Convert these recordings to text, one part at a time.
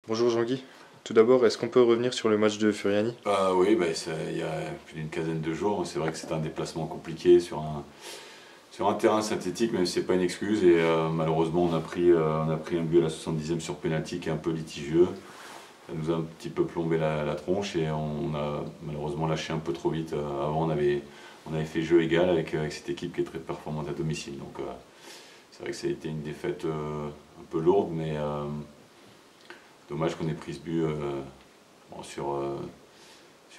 Bonjour Jean-Guy. Tout d'abord, est-ce qu'on peut revenir sur le match de Furiani? Oui, il y a plus d'une quinzaine de jours. C'est vrai que c'est un déplacement compliqué sur un terrain synthétique, même si ce n'est pas une excuse. Et malheureusement, on a pris un but à la 70e sur pénalty qui est un peu litigieux. Ça nous a un petit peu plombé la tronche et on a malheureusement lâché un peu trop vite. Avant, on avait fait jeu égal avec cette équipe qui est très performante à domicile. Donc c'est vrai que ça a été une défaite un peu lourde, mais dommage qu'on ait pris ce but sur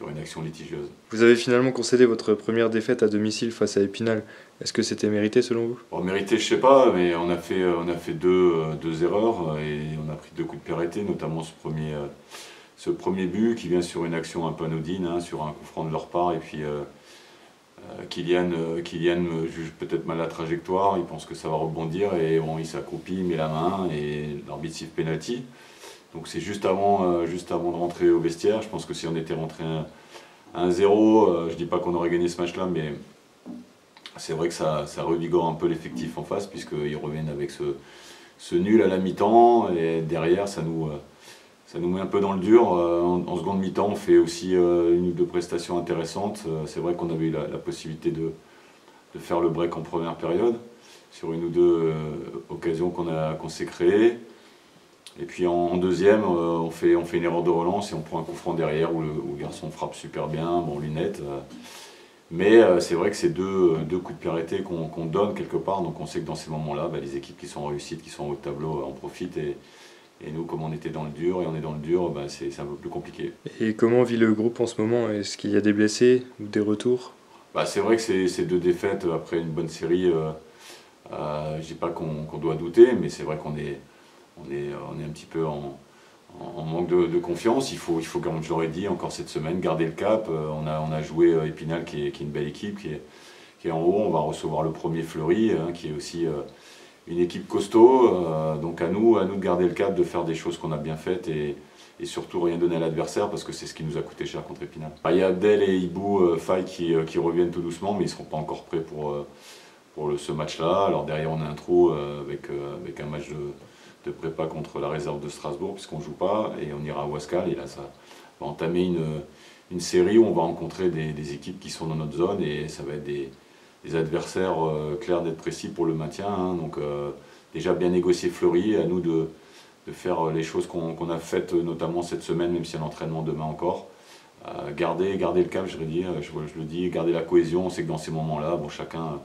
une action litigieuse. Vous avez finalement concédé votre première défaite à domicile face à Épinal. Est-ce que c'était mérité selon vous? Bon, mérité, je sais pas, mais on a fait deux erreurs et on a pris deux coups de pied arrêtés, notamment ce premier but qui vient sur une action un peu anodine, hein, sur un coup franc de leur part. Et puis Kylian me juge peut-être mal la trajectoire, il pense que ça va rebondir et bon, il s'accroupit, il met la main et l'arbitre siffle penalty. Donc c'est juste avant de rentrer au vestiaire. Je pense que si on était rentré 1-0, je dis pas qu'on aurait gagné ce match-là, mais c'est vrai que ça revigore un peu l'effectif en face, puisqu'ils reviennent avec ce nul à la mi-temps, et derrière ça nous met un peu dans le dur. En seconde mi-temps, on fait aussi une ou deux prestations intéressantes. C'est vrai qu'on avait eu la possibilité de faire le break en première période, sur une ou deux occasions qu'on s'est créées. Et puis en deuxième, on fait une erreur de relance et on prend un coup franc derrière où le garçon frappe super bien, bon lunettes. Mais c'est vrai que c'est deux coups de pied arrêtés qu'on donne quelque part, donc on sait que dans ces moments-là, les équipes qui sont en réussite, qui sont en haut de tableau, en profitent. Et nous, comme on était dans le dur et on est dans le dur, c'est un peu plus compliqué. Et comment vit le groupe en ce moment? Est-ce qu'il y a des blessés ou des retours? C'est vrai que ces deux défaites après une bonne série, je dis pas qu'on doit douter, mais c'est vrai qu'on est un petit peu en manque de confiance. Il faut, comme je l'aurais dit encore cette semaine, garder le cap. On a joué Épinal qui est une belle équipe, qui est en haut. On va recevoir le premier Fleury, hein, qui est aussi une équipe costaud. Donc à nous de garder le cap, de faire des choses qu'on a bien faites et surtout rien donner à l'adversaire, parce que c'est ce qui nous a coûté cher contre Épinal. Il y a Abdel et Ibou Faye qui reviennent tout doucement, mais ils ne seront pas encore prêts pour ce match-là. Alors derrière, on a un trou avec un match de prépa contre la réserve de Strasbourg, puisqu'on ne joue pas, et on ira à Ouascal, et là ça va entamer une série où on va rencontrer des équipes qui sont dans notre zone, et ça va être des adversaires clairs d'être précis pour le maintien, hein. Donc déjà bien négocier Fleury, à nous de faire les choses qu'on a faites notamment cette semaine, même s'il y a un entraînement demain encore. Garder le cap, je le dis, garder la cohésion. On sait que dans ces moments-là, chacun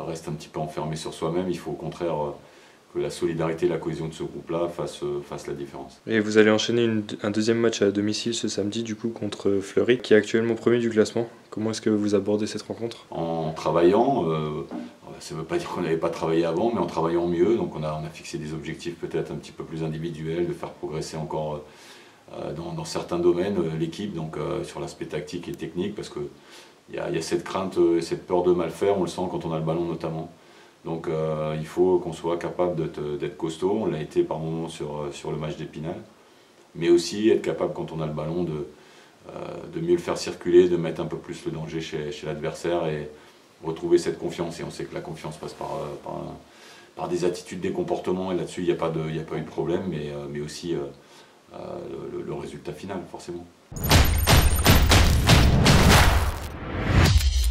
reste un petit peu enfermé sur soi-même. Il faut au contraire que la solidarité et la cohésion de ce groupe-là fassent la différence. Et vous allez enchaîner un deuxième match à domicile ce samedi, du coup, contre Fleury, qui est actuellement premier du classement. Comment est-ce que vous abordez cette rencontre? En travaillant, ça ne veut pas dire qu'on n'avait pas travaillé avant, mais en travaillant mieux. Donc on a fixé des objectifs peut-être un petit peu plus individuels, de faire progresser encore dans certains domaines l'équipe, donc sur l'aspect tactique et technique, parce qu'il y a cette crainte et cette peur de mal faire, on le sent quand on a le ballon notamment. Donc il faut qu'on soit capable d'être costaud. On l'a été par moments sur le match d'Épinal, mais aussi être capable quand on a le ballon de mieux le faire circuler, de mettre un peu plus le danger chez l'adversaire et retrouver cette confiance. Et on sait que la confiance passe par des attitudes, des comportements, et là-dessus il n'y a pas eu de problème, mais aussi le résultat final forcément.